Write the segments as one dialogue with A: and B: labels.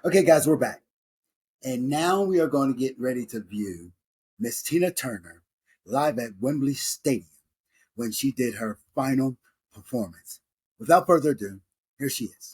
A: Okay, guys, we're back. And now we are going to get ready to view Miss Tina Turner live at Wembley Stadium when she did her final performance. Without further ado, here she is.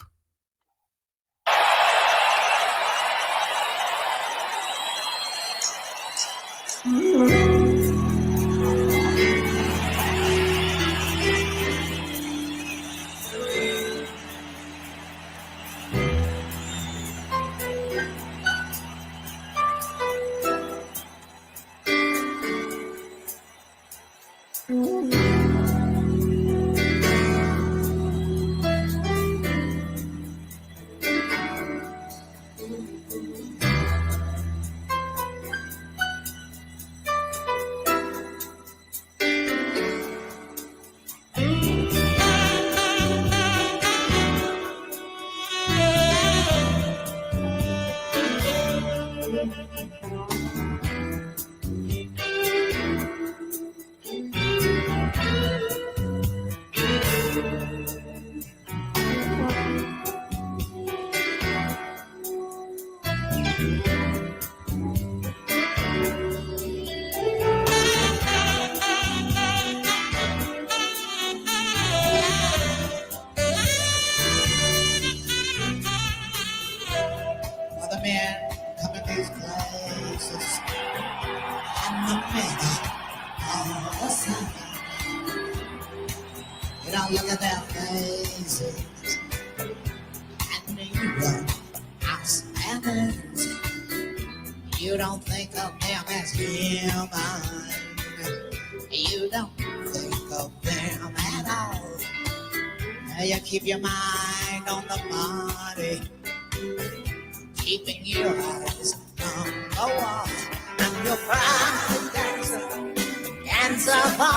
B: Look at their faces, and you don't ask others. You don't think of them as human. You don't think of them at all. You keep your mind on the money, keeping your eyes on the wall. And you're proud to dance for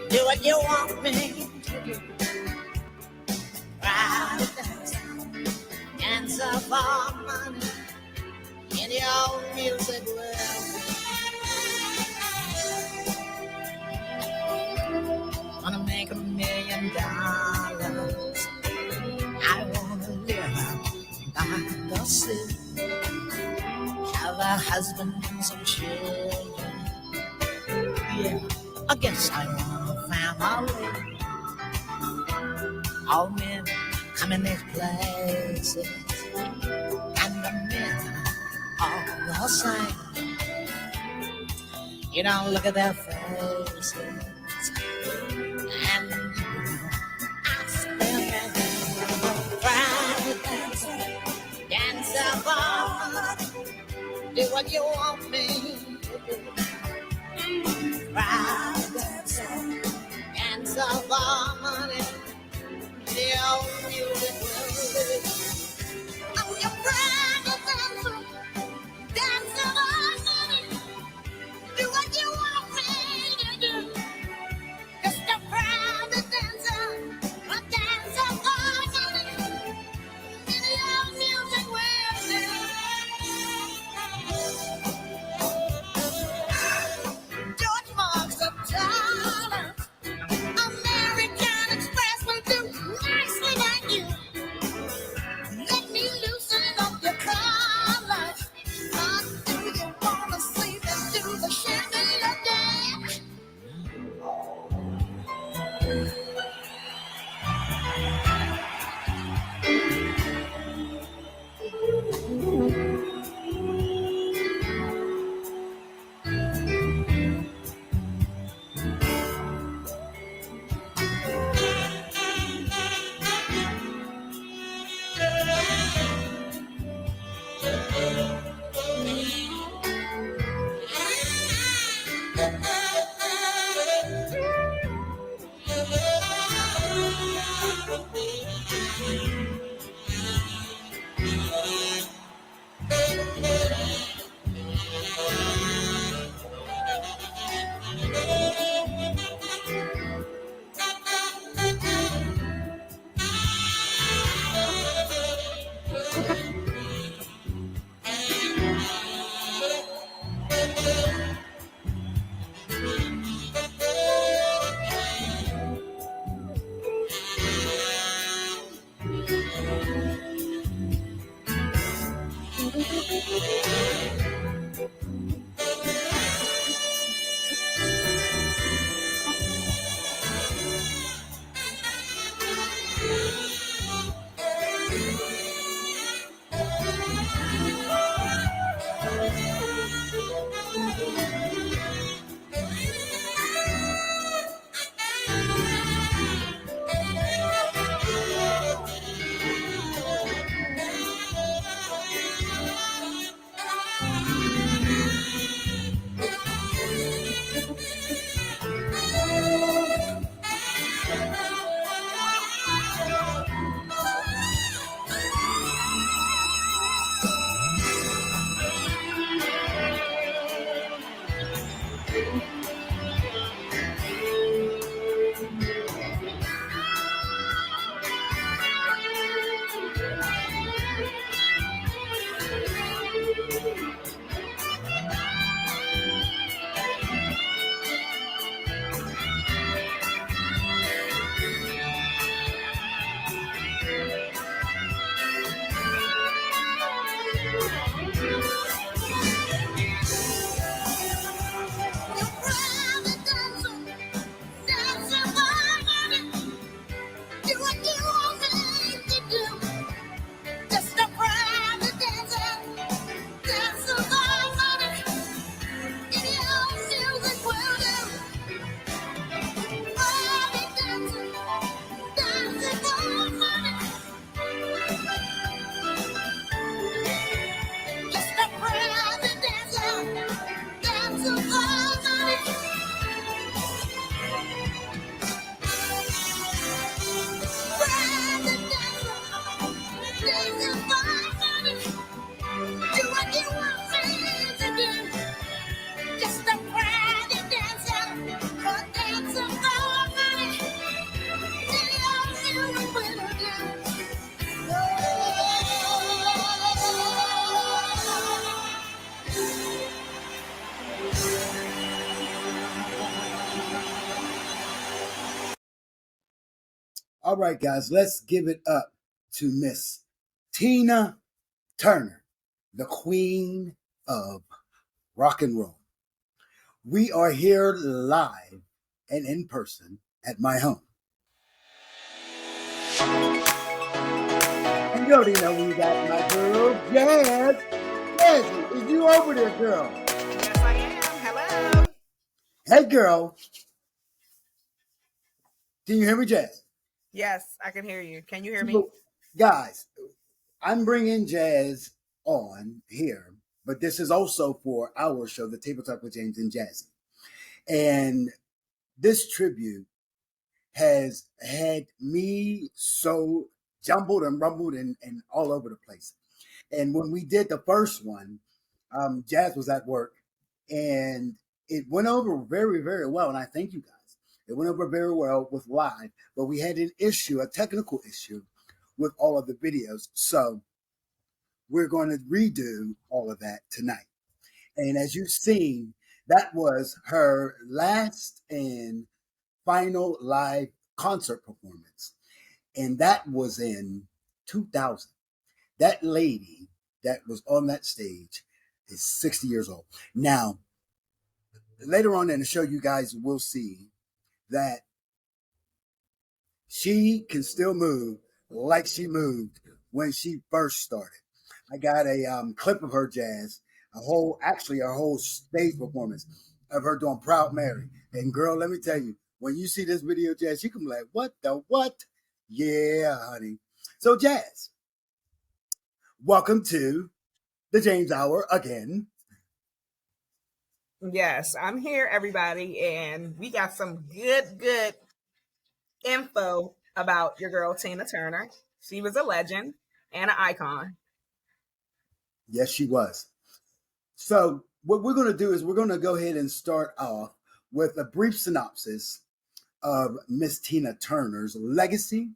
B: do what you want me to do. Ride dance for money in your music world. Wanna make $1 million. I wanna live out by the sea. Have a husband and some children. Yeah, I guess I want family. All men come in these places, and the men are the same. You don't look at their faces, and you don't ask them anything. Private dancer, do what you want me to do. Private dancer for money, the old music will live. I'm your private dancer for money, do what you want me to do. Just a private dancer for money, the old music will live. George Marks a dollar. American Express will do nicely by
A: All right, guys, let's give it up to Miss Tina Turner, the queen of rock and roll. We are here live and in person at my home. And you already know we got my girl, Jazz. Jazzy, is you over there, girl?
C: Yes, I am. Hello.
A: Hey, girl. Can you hear me, Jazz?
C: Yes, I can hear you. Can you hear me?
A: So, guys, I'm bringing Jazz on here, but this is also for our show, The Tabletop with James and Jazzy. And this tribute has had me so jumbled and rumbled and all over the place. And when we did the first one, Jazz was at work and it went over very, very well. And I thank you guys. It went over very well with live, but we had an issue, a technical issue with all of the videos. So we're going to redo all of that tonight. And as you've seen, that was her last and final live concert performance. And that was in 2000. That lady that was on that stage is 60 years old. Now, later on in the show, you guys will see that she can still move like she moved when she first started. I got a clip of her, Jazz, a whole stage performance of her doing Proud Mary. And girl, let me tell you, when you see this video, Jazz, you can be like, what the what? Yeah, honey. So, Jazz, welcome to the James Hour again.
C: Yes, I'm here, everybody, and we got some good info about your girl Tina Turner. She was a legend and an icon.
A: Yes, she was. So, what we're going to do is we're going to go ahead and start off with a brief synopsis of Miss Tina Turner's legacy,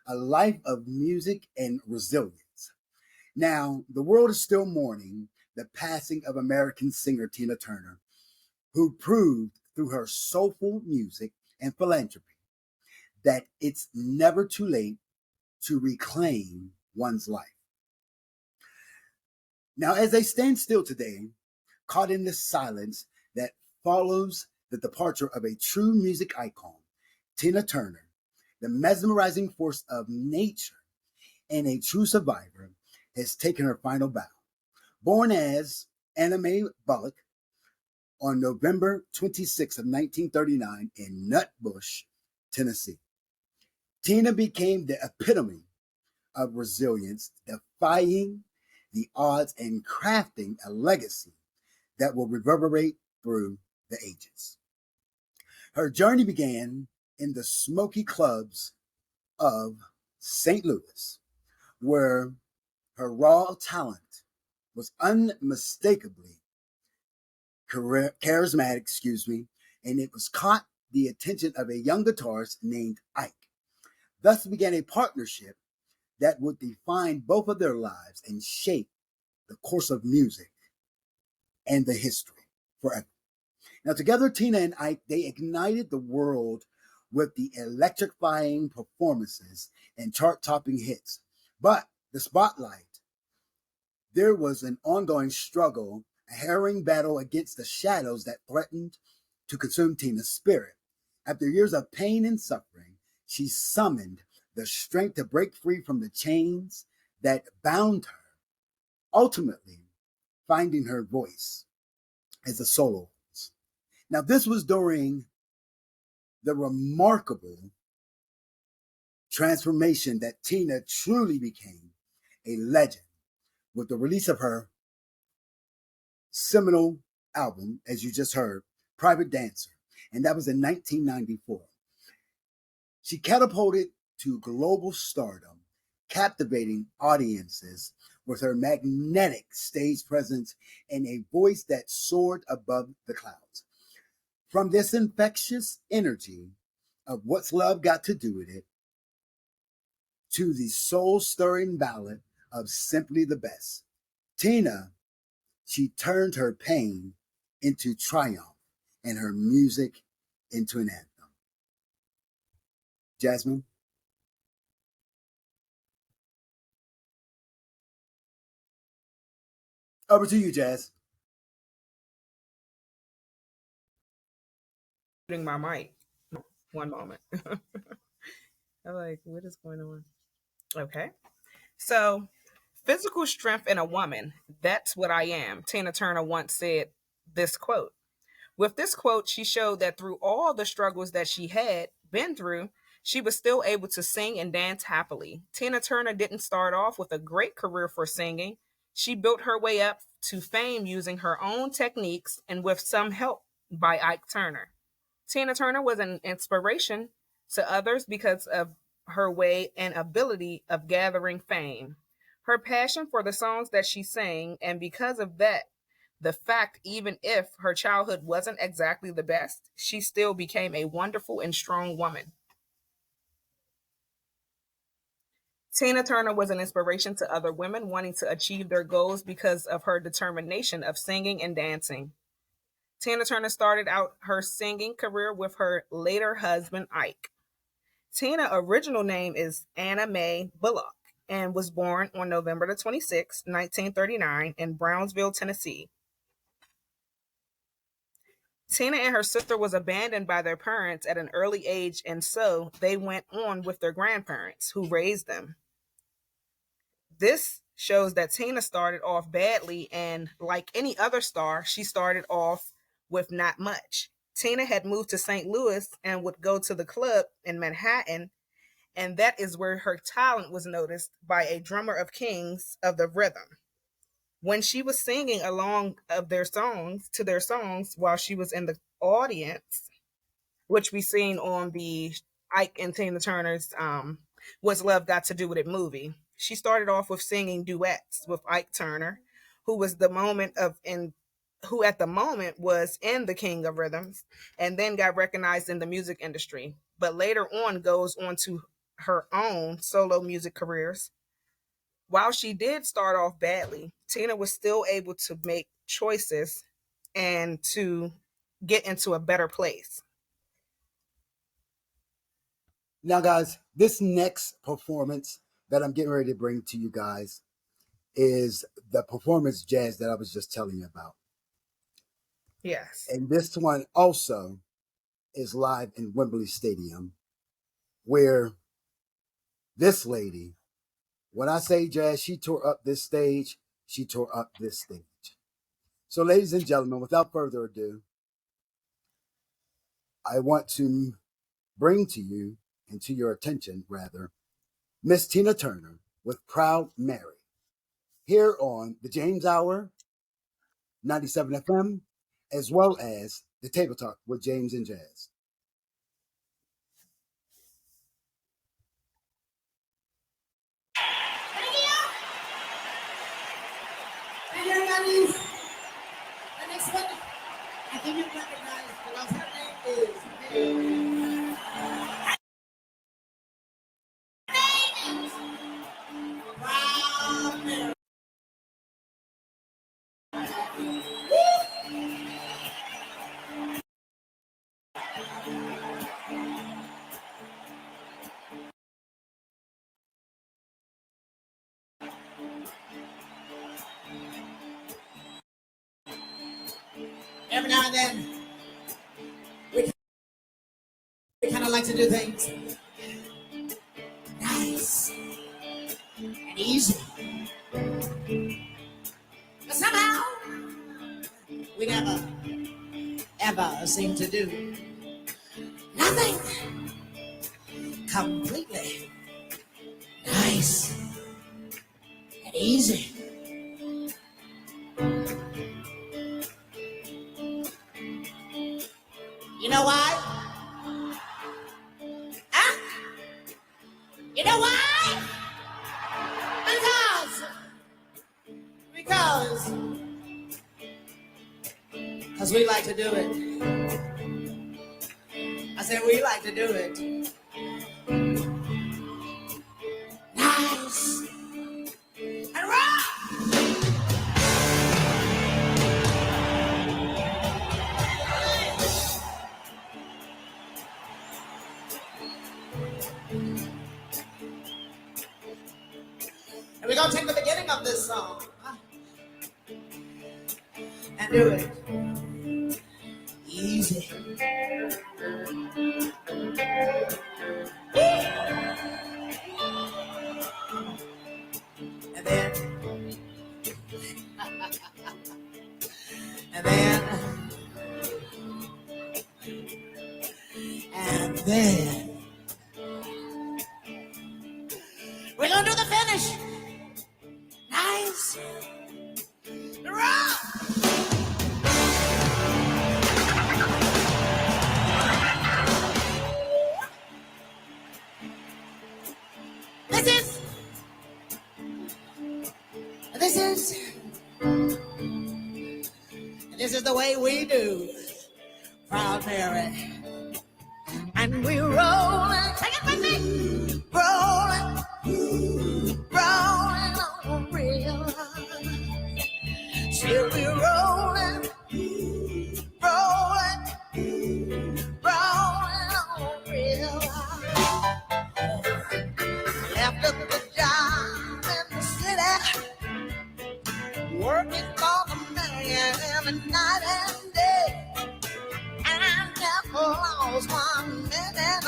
A: a life of music and resilience. Now, the world is still mourning the passing of American singer Tina Turner, who proved through her soulful music and philanthropy that it's never too late to reclaim one's life. Now, as they stand still today, caught in the silence that follows the departure of a true music icon, Tina Turner, the mesmerizing force of nature and a true survivor, has taken her final bow. Born as Anna Mae Bullock on November 26th of 1939 in Nutbush, Tennessee, Tina became the epitome of resilience, defying the odds and crafting a legacy that will reverberate through the ages. Her journey began in the smoky clubs of St. Louis, where her raw talent was unmistakably charismatic, and it was caught the attention of a young guitarist named Ike. Thus began a partnership that would define both of their lives and shape the course of music and the history forever. Now, together, Tina and Ike, they ignited the world with the electrifying performances and chart-topping hits. But the spotlight, there was an ongoing struggle, a harrowing battle against the shadows that threatened to consume Tina's spirit. After years of pain and suffering, she summoned the strength to break free from the chains that bound her, ultimately finding her voice as a soloist. Now, this was during the remarkable transformation that Tina truly became a legend with the release of her seminal album, as you just heard, Private Dancer, and that was in 1994. She catapulted to global stardom, captivating audiences with her magnetic stage presence and a voice that soared above the clouds. From this infectious energy of What's Love Got to Do with It to the soul-stirring ballad of Simply the Best, Tina, she turned her pain into triumph and her music into an anthem. Jasmine? Over to you, Jazz.
C: Muting my mic. One moment. I'm like, what is going on? Okay. So, physical strength in a woman, that's what I am. Tina Turner once said this quote. With this quote, she showed that through all the struggles that she had been through, she was still able to sing and dance happily. Tina Turner didn't start off with a great career for singing. She built her way up to fame using her own techniques and with some help by Ike Turner. Tina Turner was an inspiration to others because of her way and ability of gathering fame. Her passion for the songs that she sang, and because of that, the fact even if her childhood wasn't exactly the best, she still became a wonderful and strong woman. Tina Turner was an inspiration to other women wanting to achieve their goals because of her determination of singing and dancing. Tina Turner started out her singing career with her later husband, Ike. Tina's original name is Anna Mae Bullock and was born on November the 26th, 1939 in Brownsville, Tennessee. Tina and her sister was abandoned by their parents at an early age, and so they went on with their grandparents who raised them. This shows that Tina started off badly, and like any other star, she started off with not much. Tina had moved to St. Louis and would go to the club in Manhattan, and that is where her talent was noticed by a drummer of kings of the rhythm. When she was singing along of their songs to their songs while she was in the audience, which we seen on the Ike and Tina Turner's What's Love Got to Do with It movie. She started off with singing duets with Ike Turner, who was the moment of in who at the moment was in the King of Rhythms and then got recognized in the music industry, but later on goes on to her own solo music careers. While she did start off badly, Tina was still able to make choices and to get into a better place.
A: Now, guys, this next performance that I'm getting ready to bring to you guys is the performance, Jazz, that I was just telling you about.
C: Yes.
A: And this one also is live in Wembley Stadium, where this lady, when I say Jazz, she tore up this stage, she tore up this stage. So, ladies and gentlemen, without further ado, I want to bring to you, and to your attention, rather, Miss Tina Turner with Proud Mary, here on the James Hour, 97 FM, as well as the Table Talk with James and Jazz.
B: And everybody, the next one, I think you recognize because her name is Proud Mary. Every now and then, we kind of like to do things nice and easy. But somehow, we never, ever seem to do nothing completely nice and easy. You know why? Huh? You know why? Because we like to do it. I said we like to do it nice and rough. And we're gonna take the beginning of this song. do it easy. And then, and then, and then, we're gonna do the finish. Nice. Rock. This is the way we do, Proud Mary. And we rollin', take it with me, rollin', rollin' on the real. Still we rollin', rollin', rollin' on the real. Left up the job in the city, working for the man night and day, and I never lost 1 minute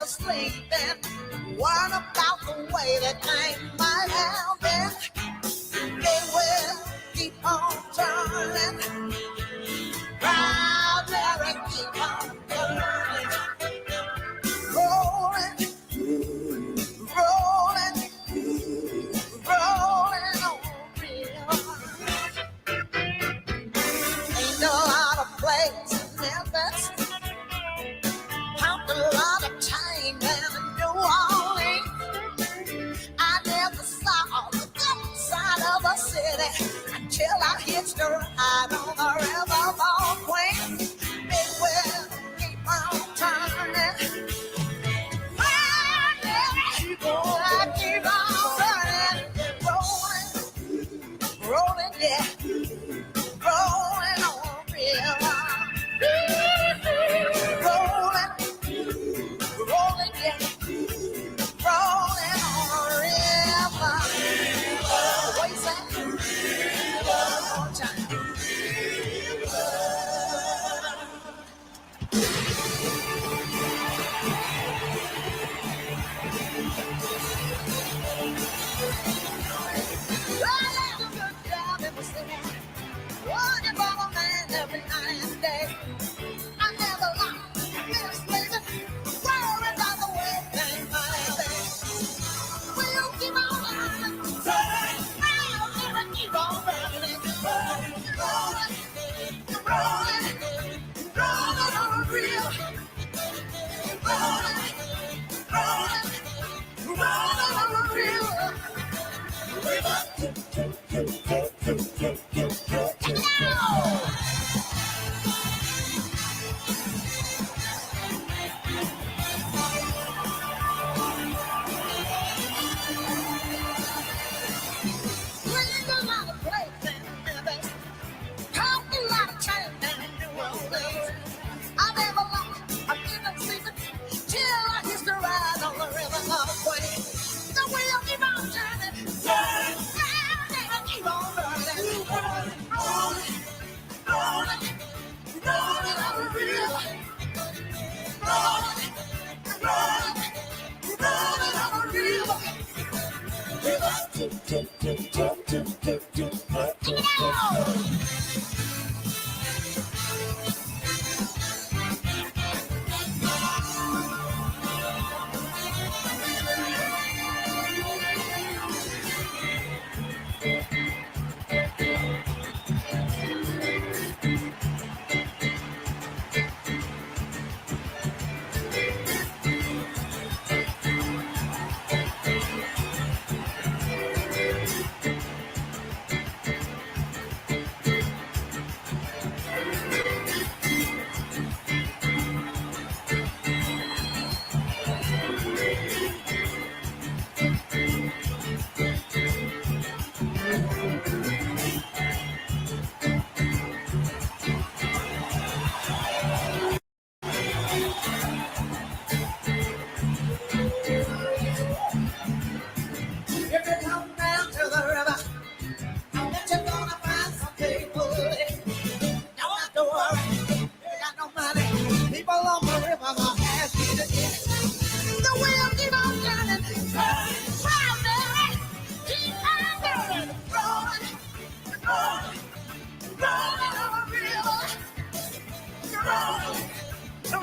B: of sleep. And worried about the way that things might have been. They will keep on turning, proud Mary, keep on turning, rolling, rolling, rolling on real. Ain't no other place in Memphis, pumped a lot of time and New Orleans. I never saw the good side of a city until I hitched a ride on the riverboat queen. Big wheel keep on turning, keep on running, rolling, rolling, yeah. Rolling on a river, rolling, rolling, yeah, rolling on a river. What you say? One more time. Well, I had a good job in the city. Working for a man every night and day. I never lost this place. Worried about the way things might have been. We'll keep on running, running. I'll never keep on running, rolling, rolling, rolling, rolling on the reel. Rolling, rolling, rolling on the reel.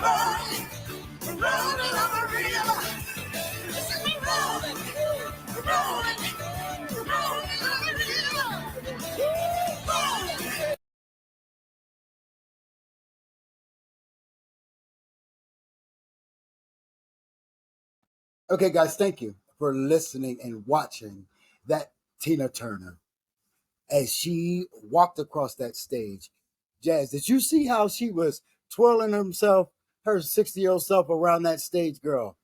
B: rolling, we're rolling on the river. Listen, we're rolling, we're rolling, we're rolling on the river. Rolling.
A: Okay, guys, thank you for listening and watching that Tina Turner as she walked across that stage. Jazz, did you see how she was twirling herself, her 60-year-old self around that stage, girl?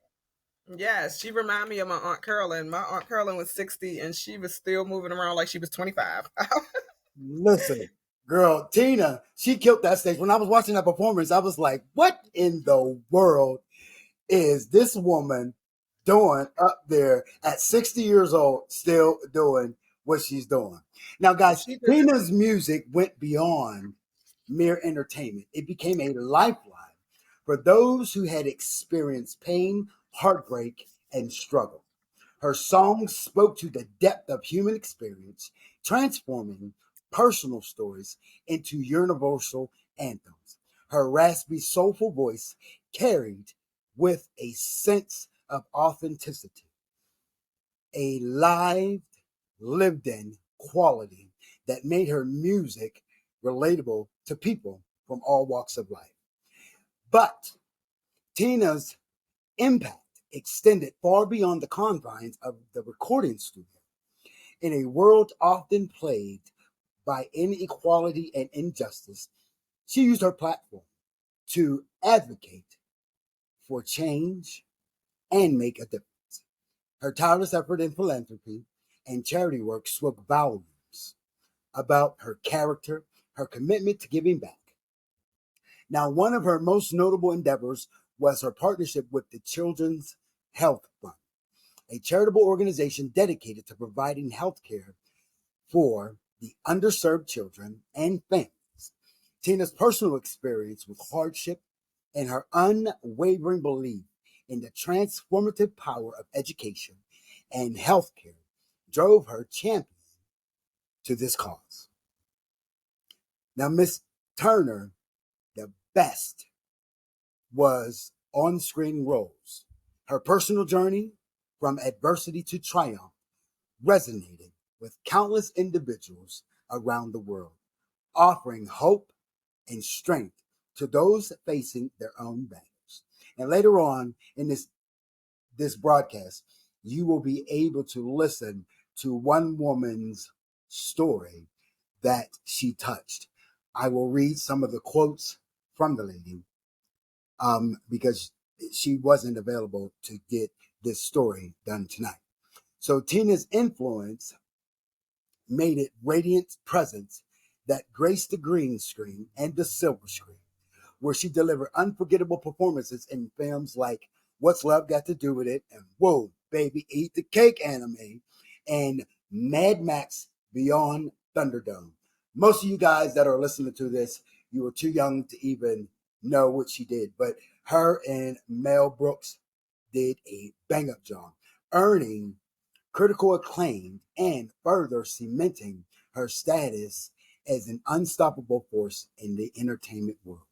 C: Yes, she reminded me of my Aunt Carolyn. My Aunt Carolyn was 60 and she was still moving around like she was 25.
A: Listen, girl, Tina, she killed that stage. When I was watching that performance, I was like, what in the world is this woman doing up there at 60 years old, still doing what she's doing? Now, guys,
C: She did it.
A: Tina's music went beyond mere entertainment, it became a lifeline for those who had experienced pain, heartbreak, and struggle. Her songs spoke to the depth of human experience, transforming personal stories into universal anthems. Her raspy, soulful voice carried with a sense of authenticity, a live, lived in quality that made her music relatable to people from all walks of life. But Tina's impact extended far beyond the confines of the recording studio. In a world often plagued by inequality and injustice, she used her platform to advocate for change and make a difference. Her tireless effort in philanthropy and charity work spoke volumes about her character, her commitment to giving back. Now, one of her most notable endeavors was her partnership with the Children's Health Fund, a charitable organization dedicated to providing health care for the underserved children and families. Tina's personal experience with hardship and her unwavering belief in the transformative power of education and healthcare drove her champion to this cause. Now, Miss Turner, the best was on screen roles. Her personal journey from adversity to triumph resonated with countless individuals around the world, offering hope and strength to those facing their own battles. And later on in this broadcast, you will be able to listen to one woman's story that she touched. I will read some of the quotes from the lady because she wasn't available to get this story done tonight. So Tina's influence made it radiant presence that graced the green screen and the silver screen, where she delivered unforgettable performances in films like What's Love Got to Do with It and Whoa, Baby, Eat the Cake anime and Mad Max Beyond Thunderdome. Most of you guys that are listening to this, you were too young to even know what she did, but her and Mel Brooks did a bang up job, earning critical acclaim and further cementing her status as an unstoppable force in the entertainment world.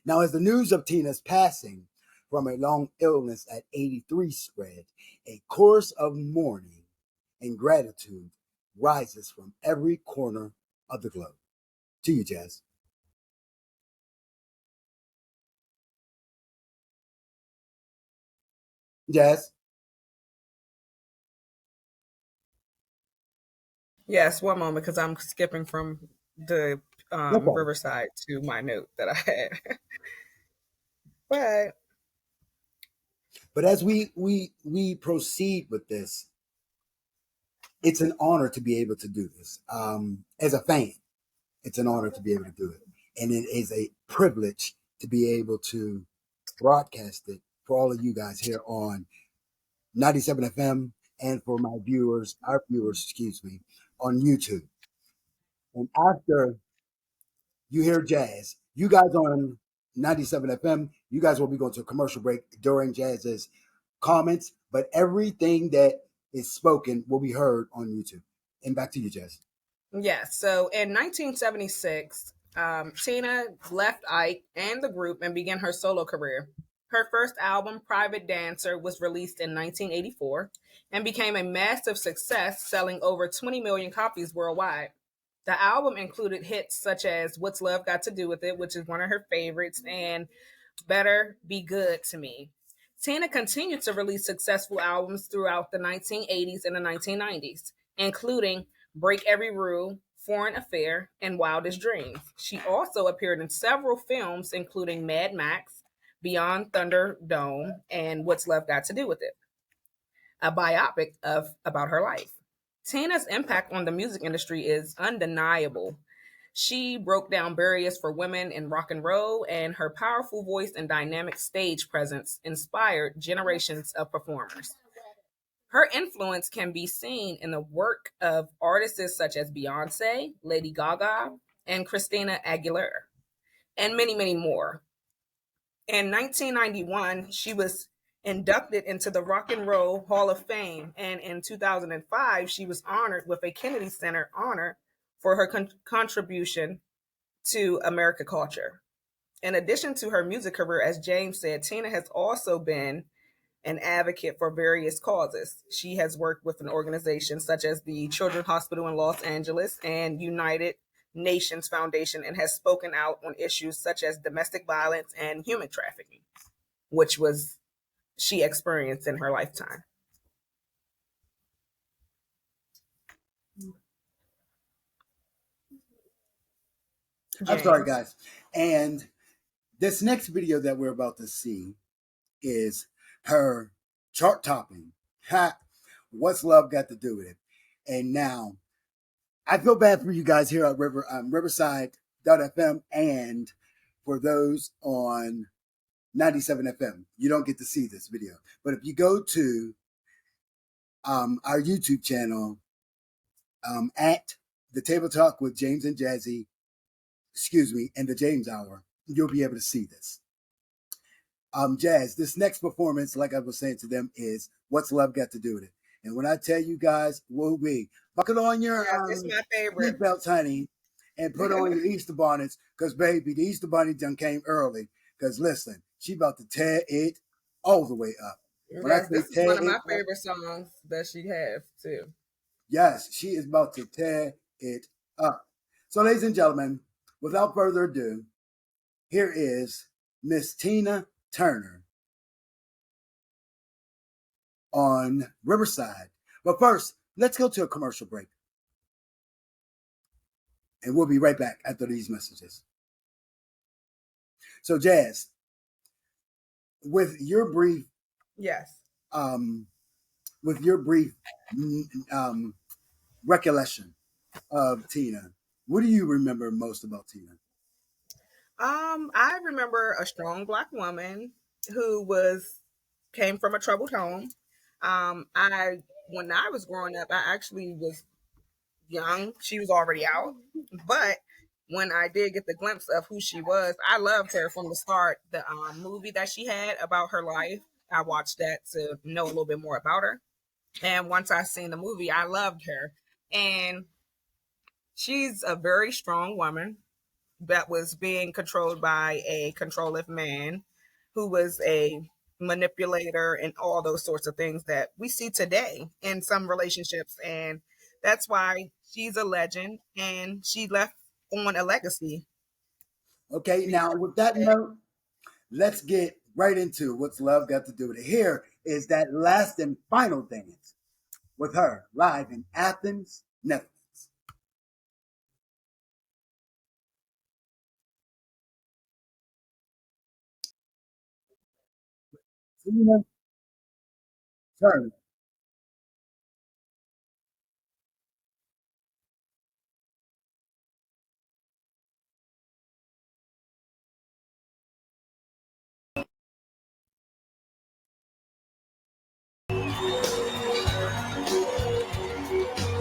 A: Now, as the news of Tina's passing from a long illness at 83 spread, a chorus of mourning and gratitude rises from every corner of the globe. To you, Jazz. Jazz?
C: Yes, one moment because I'm skipping from the
A: No problem.
C: Riverside to my note that I had. But
A: But as we proceed with this, it's an honor to be able to do this. As a fan, it's an honor to be able to do it. And it is a privilege to be able to broadcast it for all of you guys here on 97 FM and for my viewers, our viewers, excuse me, on YouTube. And after you hear Jazz, you guys on 97 FM, you guys will be going to a commercial break during Jazz's comments, but everything that is spoken will be heard on YouTube. And back to you, Jazz.
C: yes, so in 1976, Tina left Ike and the group and began her solo career. Her first album, Private Dancer, was released in 1984 and became a massive success, selling over 20 million copies worldwide. The album included hits such as What's Love Got to Do with It, which is one of her favorites, and Better Be Good to Me. Tina continued to release successful albums throughout the 1980s and the 1990s, including Break Every Rule, Foreign Affair, and Wildest Dreams. She also appeared in several films, including Mad Max, Beyond Thunderdome, and What's Love Got to Do with It, a biopic of about her life. Tina's impact on the music industry is undeniable. She broke down barriers for women in rock and roll, and her powerful voice and dynamic stage presence inspired generations of performers. Her influence can be seen in the work of artists such as Beyonce, Lady Gaga, and Christina Aguilera, and many, many more. In 1991, she was inducted into the Rock and Roll Hall of Fame, and in 2005, she was honored with a Kennedy Center honor for her contribution to American culture. In addition to her music career, as James said, Tina has also been an advocate for various causes. She has worked with an organization such as the Children's Hospital in Los Angeles and United Nations Foundation, and has spoken out on issues such as domestic violence and human trafficking, which was she experienced in her lifetime.
A: I'm sorry, guys. And this next video that we're about to see is her chart topping. Ha! What's Love Got to Do with It? And now, I feel bad for you guys here at Riverside.fm, and for those on 97 FM. You don't get to see this video. But if you go to our YouTube channel at the Table Talk with James and Jazzy, and the James Hour, you'll be able to see this. Jazz, this next performance, like I was saying to them, is What's Love Got to Do with It? And when I tell you guys, woo-wee, buckle on your
C: it's my favorite
A: belts, honey, and put on your Easter bonnets, because, baby, the Easter bunny done came early. Because, listen, she about to tear it all the way up.
C: Yes, this is one of my favorite songs that she has, too.
A: Yes, she is about to tear it up. So, ladies and gentlemen, without further ado, here is Miss Tina Turner on Riverside. But first, let's go to a commercial break. And we'll be right back after these messages. So, Jazz, with your brief, recollection of Tina, what do you remember most about Tina?
C: I remember a strong Black woman who came from a troubled home. When I was growing up, I actually was young. She was already out, but when I did get the glimpse of who she was, I loved her from the start. The movie that she had about her life, I watched that to know a little bit more about her. And once I seen the movie, I loved her. And she's a very strong woman that was being controlled by a controlling man who was a manipulator and all those sorts of things that we see today in some relationships. And that's why she's a legend, and she left on a legacy.
A: Okay, now with that note, let's get right into What's Love Got to Do with It. Here is that last and final dance with her live in Athens, Netherlands. Tina Turner.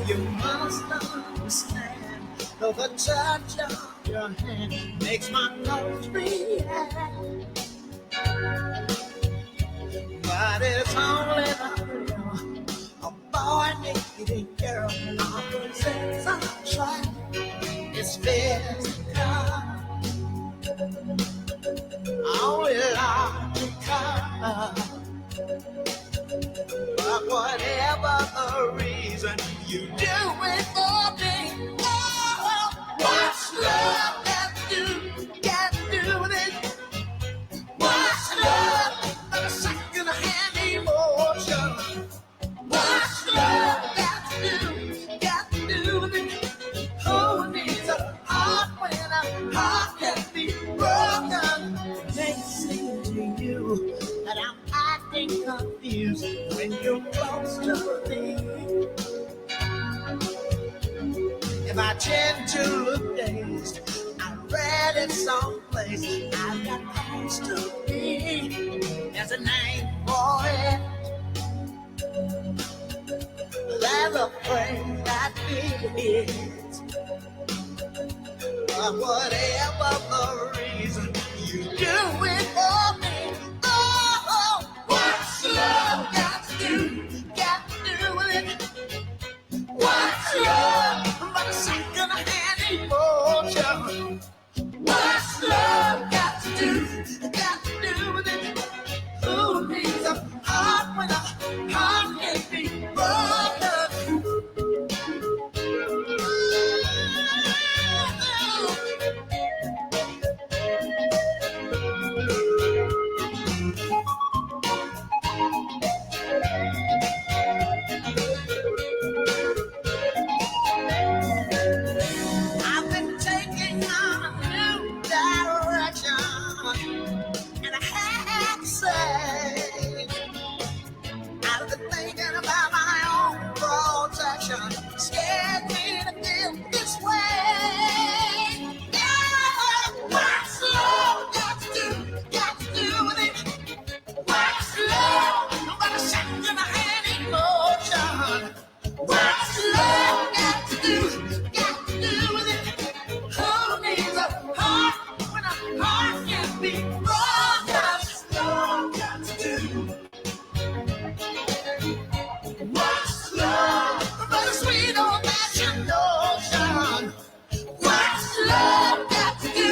B: You must understand, though the touch of your hand makes my nose react. But it's only the a boy needing girl opposites attract. It's physical. But whatever the reason, you do it for me. Oh, what's love got to do? Got to do with it. What's love but a second-hand emotion? What's love got to do? Got to do with it. Who needs a heart when a heart can be broken? It may seem to you that I'm acting confused when you're close to me. If I tend to look dazed, I read it someplace. I've got close to me. There's a name for it. There's a phrase that fits. But whatever the reason, you do it for me. Oh, what's love got to do? Got to do with it. What's love but a second-hand emotion? What's love got to do? Got to do with it. Who needs a heart when a heart can be broken? I've been taking on a new direction, and I have to say, I've been thinking about my own protection. Scared me to feel this way. Yeah, what's love got to do with it? What's love but a second-hand emotion? What's love got to do with it? Who needs a heart when a heart can be broken? What's love got to do? What's love but a sweet old-fashioned notion? What's love got to do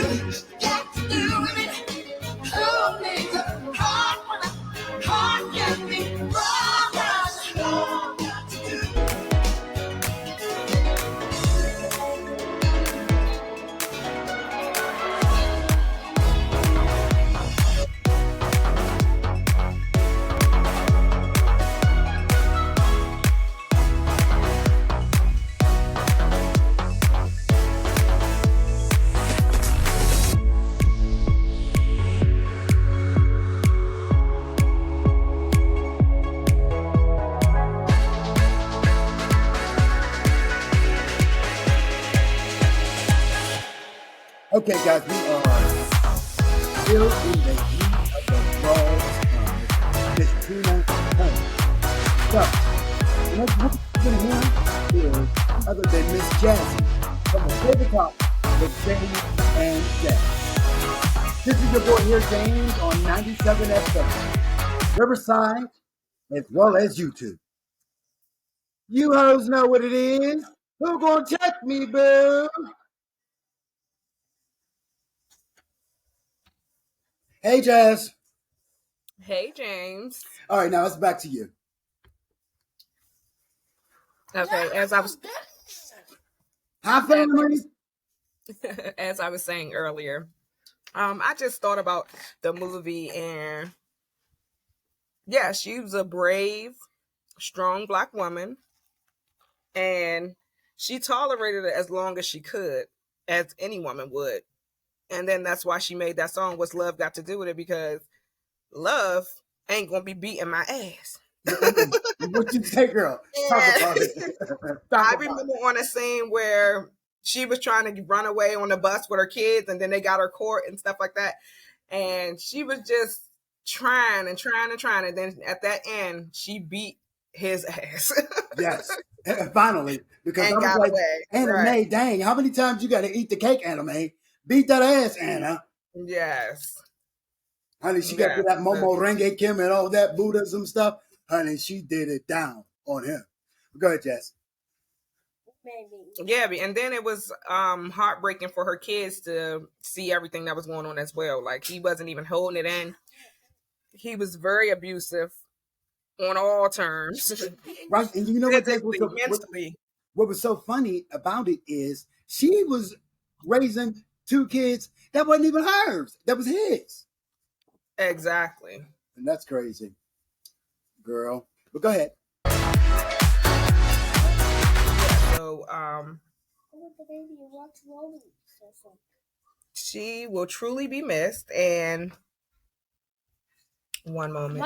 B: with it? Who needs a heart when a heart can be broken? What's love got to do?
A: Okay, guys, we are still in the heat of the balls of Miss Tina Turner. So, the next group you're going to hear is other than Miss Jazzy from the tabletop with James and Jazz. This is your boy here, James, on 97 FM, Riverside, as well as YouTube. You hoes know what it is. Who gonna check me, boo? Hey, Jazz.
C: Hey, James.
A: All right, now it's back to you.
C: Okay, as I was
A: Hi, family.
C: as I was saying earlier, I just thought about the movie, and yeah, she was a brave, strong Black woman, and she tolerated it as long as she could, as any woman would. And then that's why she made that song, What's Love Got to Do with It? Because love ain't gonna be beating my ass.
A: What you say, girl? Talk about it.
C: I remember on a scene where she was trying to run away on the bus with her kids, and then they got her caught and stuff like that. And she was just trying and trying and trying. And then at that end, she beat his ass.
A: Yes. And finally, because
C: and
A: I was
C: got
A: like,
C: away.
A: Anna
C: Right.
A: Mae, dang, how many times you got to eat the cake, Anna Mae? Beat that ass, Anna.
C: Yes.
A: Honey, she got to that Momo Renge Kim and all that Buddhism stuff. Honey, she did it down on him. Go ahead, Jess.
C: Yeah, and then it was heartbreaking for her kids to see everything that was going on as well. Like, he wasn't even holding it in. he was very abusive on all terms.
A: Right. And you know what, Jess,
C: Physically, mentally.
A: what was so funny about it is she was raising two kids that wasn't even hers. That was his.
C: Exactly.
A: And that's crazy, girl. But go ahead.
C: So she will truly be missed. And one moment.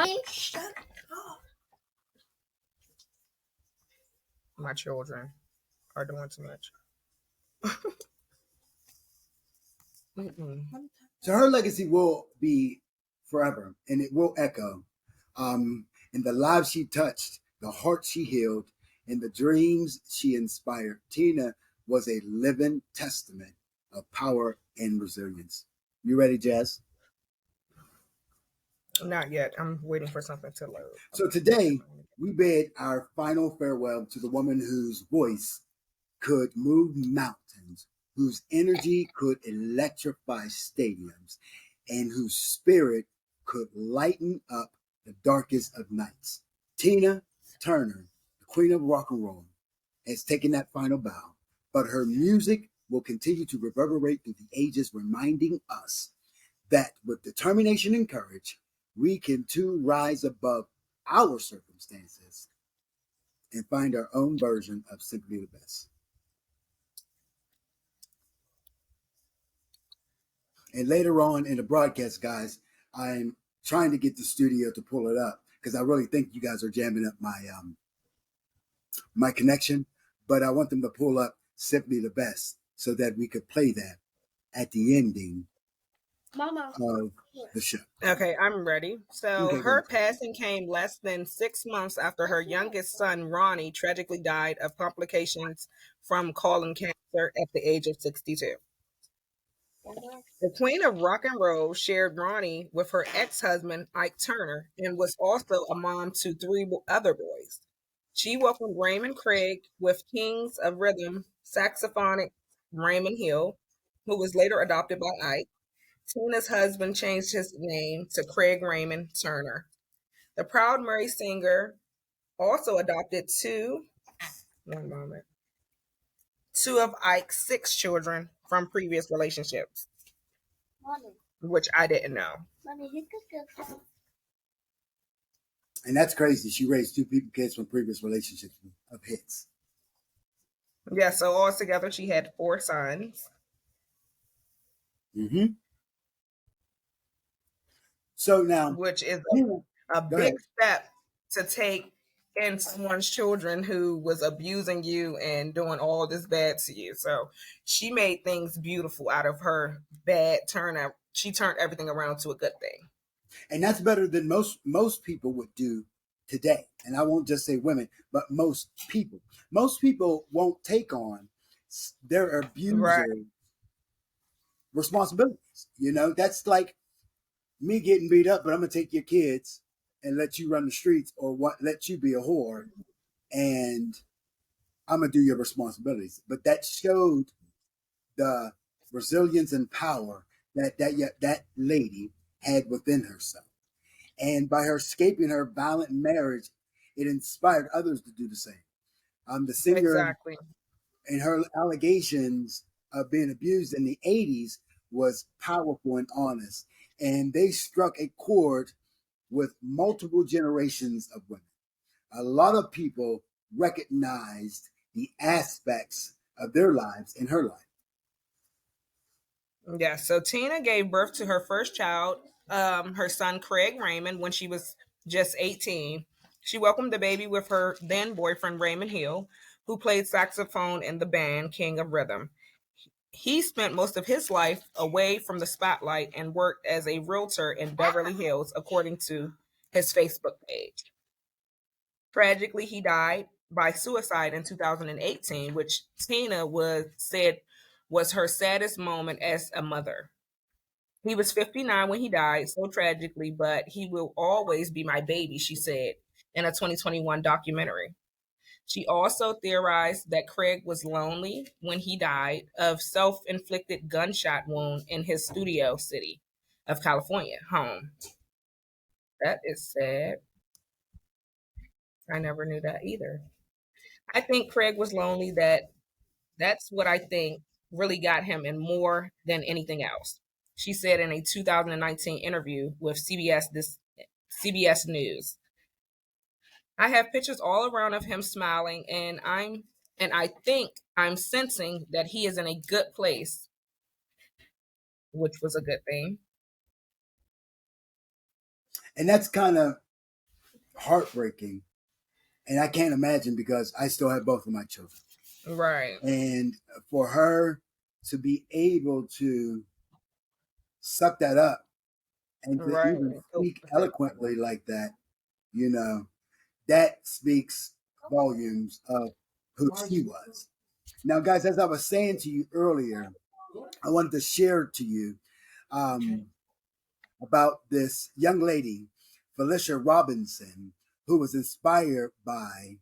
C: My children are doing too much.
A: So her legacy will be forever and it will echo. In the lives she touched, the hearts she healed, and the dreams she inspired, Tina was a living testament of power and resilience. You ready, Jazz?
C: Not yet. I'm waiting for something to load.
A: So today, we bid our final farewell to the woman whose voice could move mountains, whose energy could electrify stadiums, and whose spirit could lighten up the darkest of nights. Tina Turner, the queen of rock and roll, has taken that final bow, but her music will continue to reverberate through the ages, reminding us that with determination and courage, we can too rise above our circumstances and find our own version of simply the best. And later on in the broadcast, guys, I'm trying to get the studio to pull it up because I really think you guys are jamming up my connection. But I want them to pull up simply the best so that we could play that at the ending of the show.
C: Okay, I'm ready. So
A: Okay,
C: her
A: good.
C: passing came less than 6 months after her youngest son, Ronnie, tragically died of complications from colon cancer at the age of 62. The queen of rock and roll shared Ronnie with her ex-husband, Ike Turner, and was also a mom to three other boys. She welcomed Raymond Craig with Kings of Rhythm saxophonic Raymond Hill, who was later adopted by Ike. Tina's husband changed his name to Craig Raymond Turner. The Proud Mary singer also adopted one moment, two of Ike's six children from previous relationships, which I didn't know.
A: And that's crazy. She raised two people kids from previous relationships of hits.
C: Yeah, so altogether she had four sons.
A: Mm-hmm. So now,
C: which is
A: go
C: a big
A: ahead.
C: step to take in someone's children who was abusing you and doing all this bad to you. So she made things beautiful out of her bad turnout. She turned everything around to a good thing.
A: And that's better than most people would do today. And I won't just say women, but most people. Most people won't take on their abuser
C: Right.
A: responsibilities. You know, that's like me getting beat up, but I'm gonna take your kids and let you run the streets or let you be a whore and I'm gonna do your responsibilities. But that showed the resilience and power that lady had within herself. And by her escaping her violent marriage, it inspired others to do the same. The singer
C: Exactly.
A: and her allegations of being abused in the 80s was powerful and honest. And they struck a chord with multiple generations of women. A lot of people recognized the aspects of their lives in her life.
C: Yeah. So Tina gave birth to her first child, her son Craig Raymond, when she was just 18. She welcomed the baby with her then boyfriend Raymond Hill, who played saxophone in the band King of Rhythm. He spent most of his life away from the spotlight and worked as a realtor in Beverly Hills, according to his Facebook page. Tragically, he died by suicide in 2018, which Tina said was her saddest moment as a mother. He was 59 when he died, so tragically, but he will always be my baby, she said in a 2021 documentary. She also theorized that Craig was lonely when he died of self-inflicted gunshot wound in his Studio City of California home. That is sad. I never knew that either. I think Craig was lonely. That's what I think really got him, and more than anything else. She said in a 2019 interview with CBS News, "I have pictures all around of him smiling, and I think I'm sensing that he is in a good place," which was a good thing.
A: And that's kind of heartbreaking. And I can't imagine because I still have both of my children.
C: Right.
A: And for her to be able to suck that up and to
C: Right.
A: even speak eloquently like that, you know, that speaks volumes of who she was. Now, guys, as I was saying to you earlier, I wanted to share to you um, about this young lady, Felicia Robinson, who was inspired by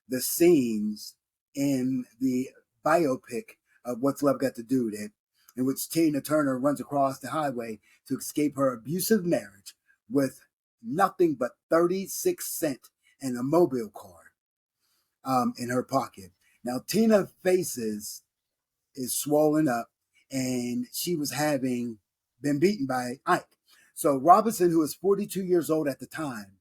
A: the scenes in the biopic of What's Love Got to Do with It, in which Tina Turner runs across the highway to escape her abusive marriage with nothing but 36 cents and a mobile card in her pocket. Now, Tina's faces is swollen up, and she was having been beaten by Ike. So Robinson, who was 42 years old at the time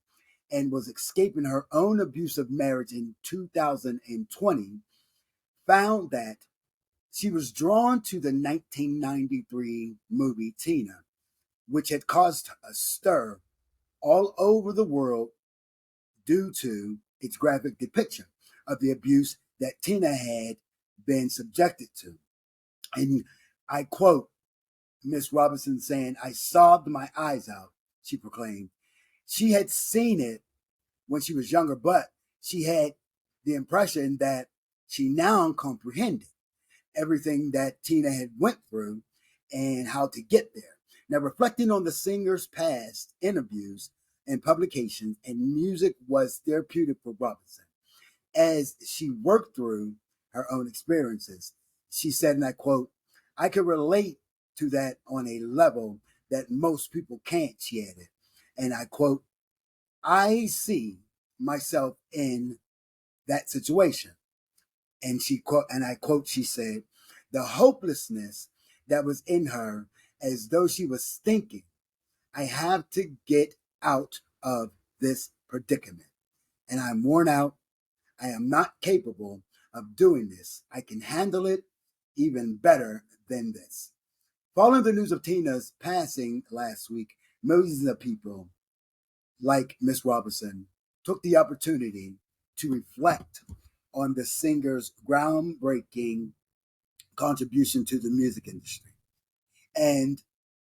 A: and was escaping her own abusive marriage in 2020, found that she was drawn to the 1993 movie Tina, which had caused a stir all over the world due to its graphic depiction of the abuse that Tina had been subjected to. And I quote Miss Robinson saying, "I sobbed my eyes out," she proclaimed. She had seen it when she was younger, but she had the impression that she now comprehended everything that Tina had went through and how to get there. Now, reflecting on the singer's past interviews and publications, and music was therapeutic for Robinson as she worked through her own experiences. She said, and I quote, "I could relate to that on a level that most people can't," she added. And I quote, "I see myself in that situation." And I quote, she said, "The hopelessness that was in her, as though she was thinking, I have to get out of this predicament. And I'm worn out. I am not capable of doing this. I can handle it even better than this." Following the news of Tina's passing last week, millions of people, like Miss Robinson, took the opportunity to reflect on the singer's groundbreaking contribution to the music industry. And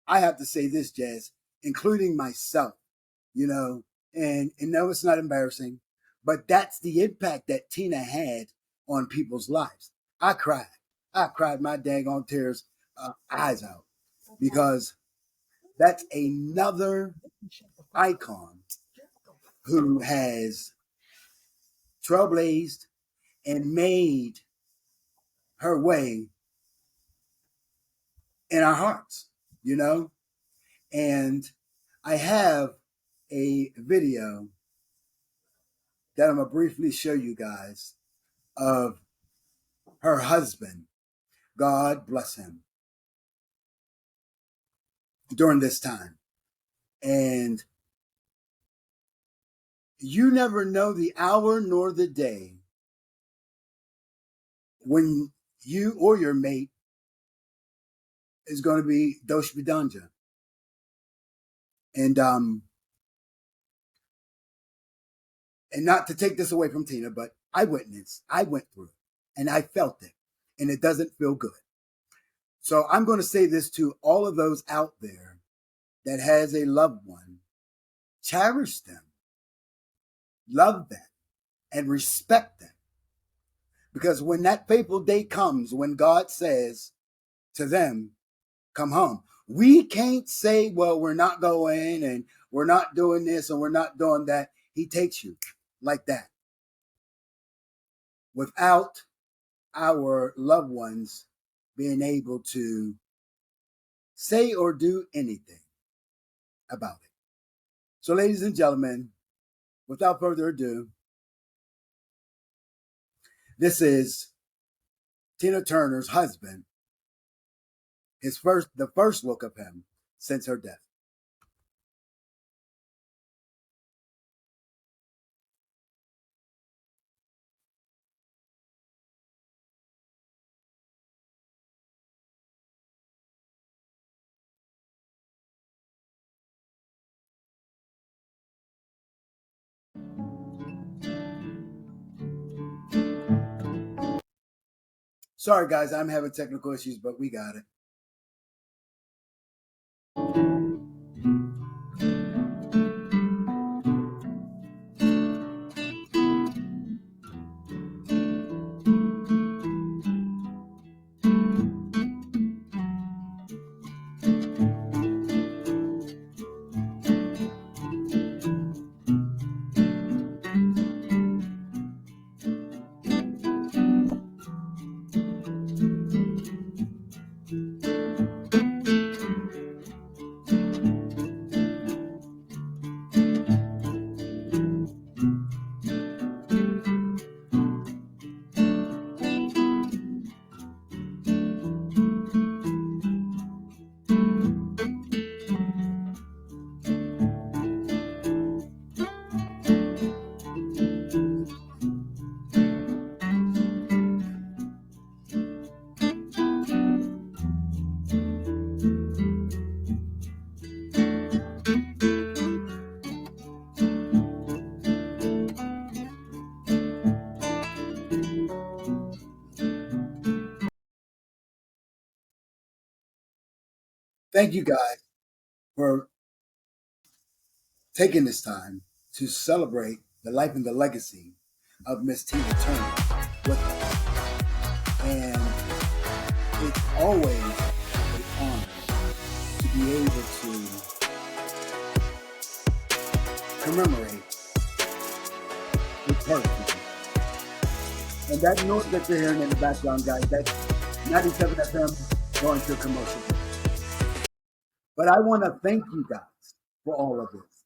A: I have to say this, Jazz, including myself, you know, and no, it's not embarrassing, but that's the impact that Tina had on people's lives. I cried. I cried my daggone tears eyes out because that's another icon who has trailblazed and made her way in our hearts, you know? And I have a video that I'm going to briefly show you guys of her husband, God bless him, during this time. And you never know the hour nor the day when you or your mate is going to be Dosh Vidanja. And not to take this away from Tina, but I went through it, and I felt it, and it doesn't feel good. So I'm going to say this to all of those out there that has a loved one: cherish them, love them, and respect them. Because when that fateful day comes, when God says to them, "Come home," we can't say, "Well, we're not going and we're not doing this and we're not doing that." He takes you like that without our loved ones being able to say or do anything about it. So, ladies and gentlemen, without further ado, this is Tina Turner's husband, the first look of him since her death. Sorry, guys, I'm having technical issues, but we got it. Thank you guys for taking this time to celebrate the life and the legacy of Miss Tina Turner with us. And it's always an honor to be able to commemorate with her. And that noise that you're hearing in the background, guys, that's 97 FM going to a commercial break. But I want to thank you guys for all of this,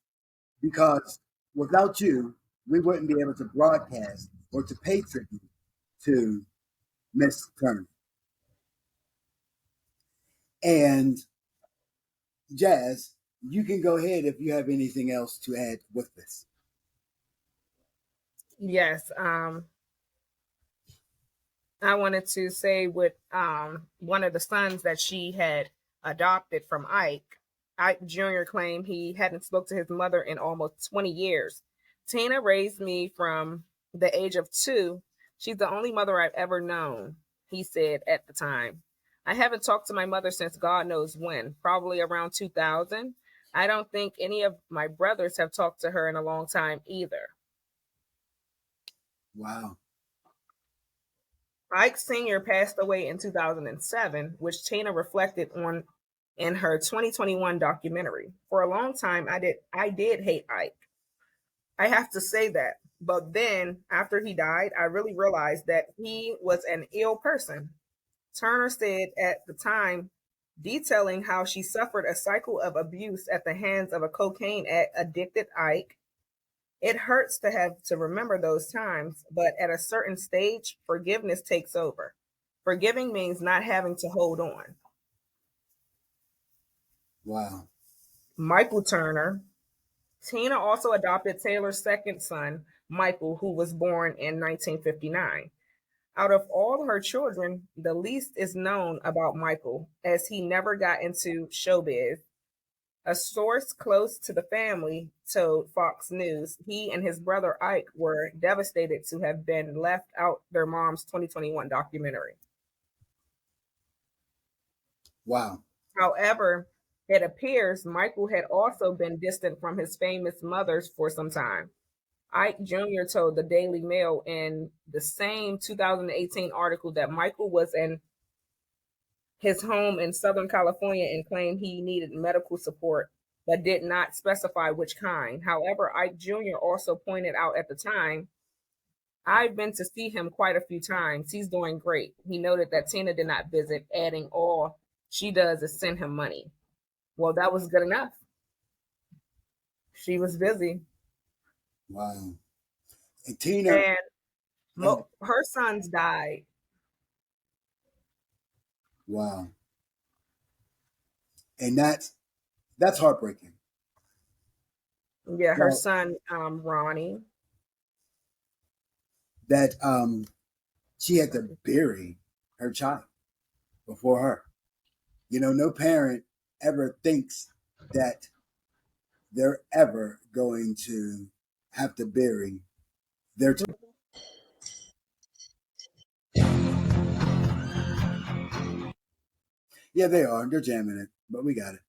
A: because without you, we wouldn't be able to broadcast or to pay tribute to Miss Turner. And Jazz, you can go ahead if you have anything else to add with this.
C: Yes. I wanted to say with one of the sons that she had adopted from Ike. Ike Jr. claimed he hadn't spoke to his mother in almost 20 years. Tina raised me from the age of 2. She's the only mother I've ever known, he said at the time. I haven't talked to my mother since God knows when, probably around 2000. I don't think any of my brothers have talked to her in a long time either.
A: Wow.
C: Ike Sr. passed away in 2007, which Tina reflected on in her 2021 documentary. For a long time, I did hate Ike. I have to say that. But then, after he died, I really realized that he was an ill person. Turner said at the time, detailing how she suffered a cycle of abuse at the hands of a cocaine addicted Ike. It hurts to have to remember those times, but at a certain stage, forgiveness takes over. Forgiving means not having to hold on.
A: Wow.
C: Michael Turner. Tina also adopted Taylor's second son, Michael, who was born in 1959. Out of all her children, the least is known about Michael, as he never got into showbiz. A source close to the family told Fox News he and his brother Ike were devastated to have been left out their mom's 2021 documentary.
A: Wow.
C: However, it appears Michael had also been distant from his famous mothers for some time. Ike Jr. told the Daily Mail in the same 2018 article that Michael was in his home in Southern California and claimed he needed medical support, but did not specify which kind. However, Ike Jr. also pointed out at the time, I've been to see him quite a few times. He's doing great. He noted that Tina did not visit, adding, all she does is send him money. Well, that was good enough. She was busy.
A: Wow. And Tina,
C: And
A: uh,
C: her sons died.
A: wow. And that's heartbreaking.
C: Yeah, her
A: Well,
C: son, Ronnie.
A: that she had to bury her child before her. You know, no parent ever thinks that they're ever going to have to bury their child. Yeah, they are. They're jamming it, but we got it.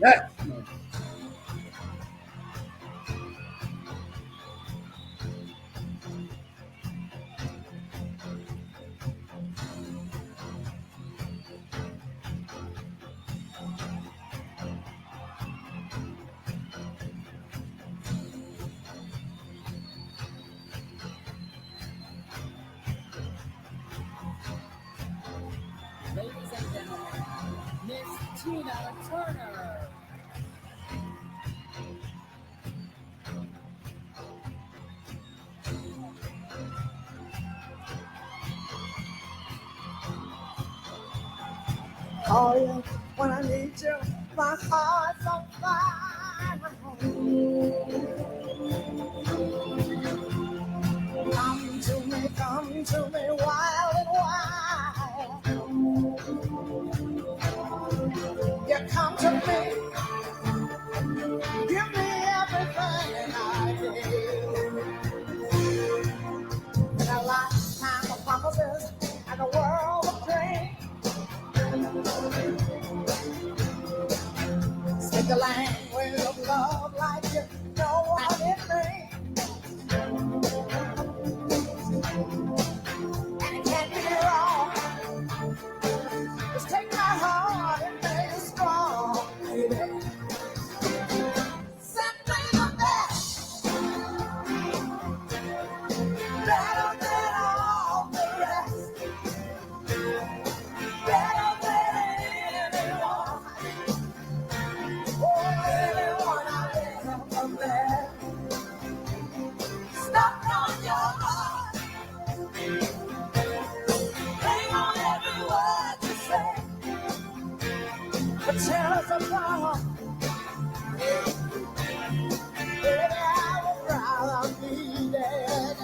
A: Yes.
B: Ladies and gentlemen, Miss Tina Turner.
C: Oh, yeah, when I need you, my heart's on fire. Come to me, wild and wild. You come to me, give me everything I need. In a lifetime of promises and a world of dreams. Speak the language of love like you know what it means. And it can't be wrong. Just take my heart and make it strong, baby. Simply the best, better than all the rest, better than anyone. Oh, anyone I've ever met. Stuck on your heart, hang on every word you say. But tell us apart. Baby, I would rather be dead.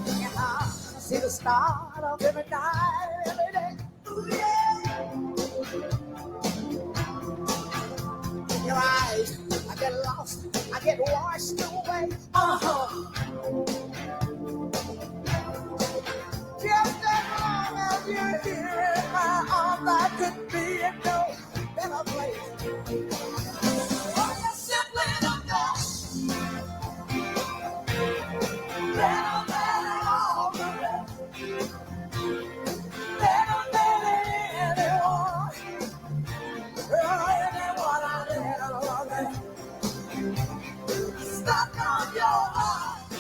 C: Yeah, I see the start of every night, every day. Ooh, yeah. In your eyes, I get lost, I get washed away. Just as long as you're here in my arms, I could be in no better place. Oh, you're simply the best, better than all the rest, better than anyone, anyone I ever met. Stuck on your heart,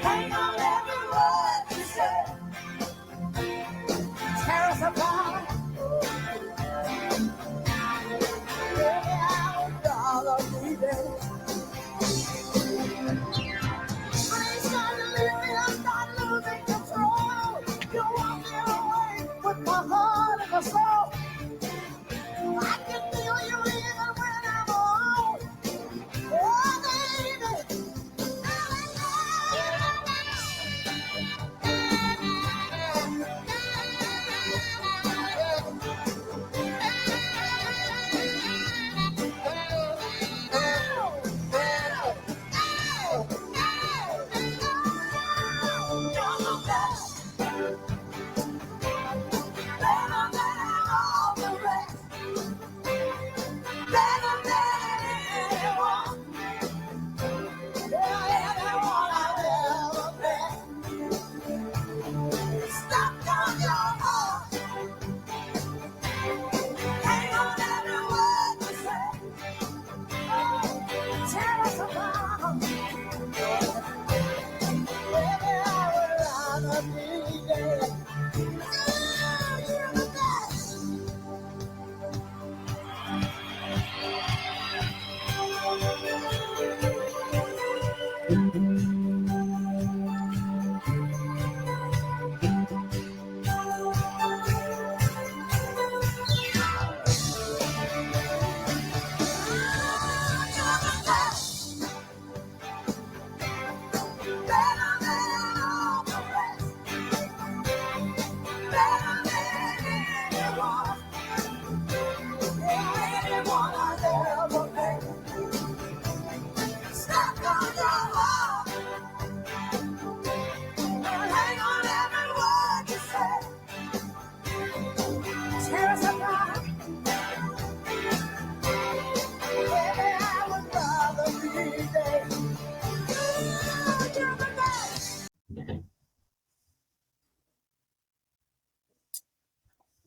C: hang on every word you say. Tear us apart.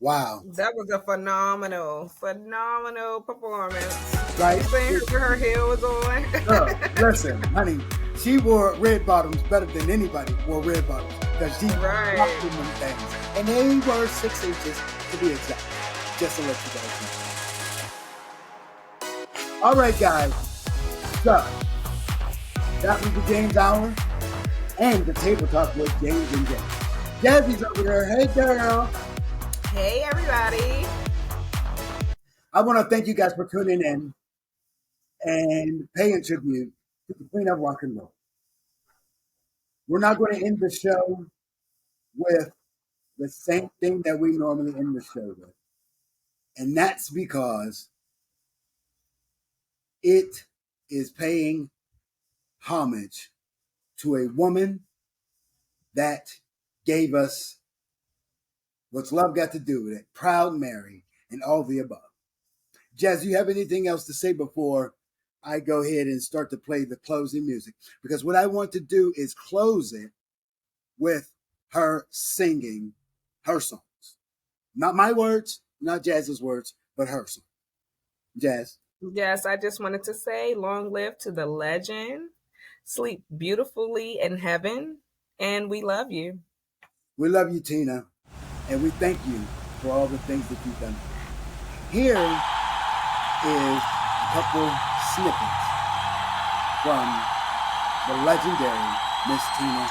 A: Wow.
C: That was a phenomenal performance.
A: Right?
C: You seen her with her heels on?
A: Listen, honey, she wore red bottoms better than anybody wore red bottoms because she
C: Right.
A: rocked in them things. And they were 6 inches to be exact. Just to let you guys know. All right, guys. So, that was the James Hour and the Table Talk with James and Jazz. Jazzy's over there. Hey, girl.
C: Hey, everybody.
A: I want to thank you guys for tuning in and paying tribute to the Queen of Rock and Roll. We're not going to end the show with the same thing that we normally end the show with. And that's because it is paying homage to a woman that gave us What's Love Got to Do with It, Proud Mary, and all the above. Jazz, do you have anything else to say before I go ahead and start to play the closing music? Because what I want to do is close it with her singing her songs. Not my words, not Jazz's words, but her song. Jazz.
C: Yes, I just wanted to say long live to the legend. Sleep beautifully in heaven. And we love you.
A: We love you, Tina. And we thank you for all the things that you've done. Here is a couple snippets from the legendary Miss Tina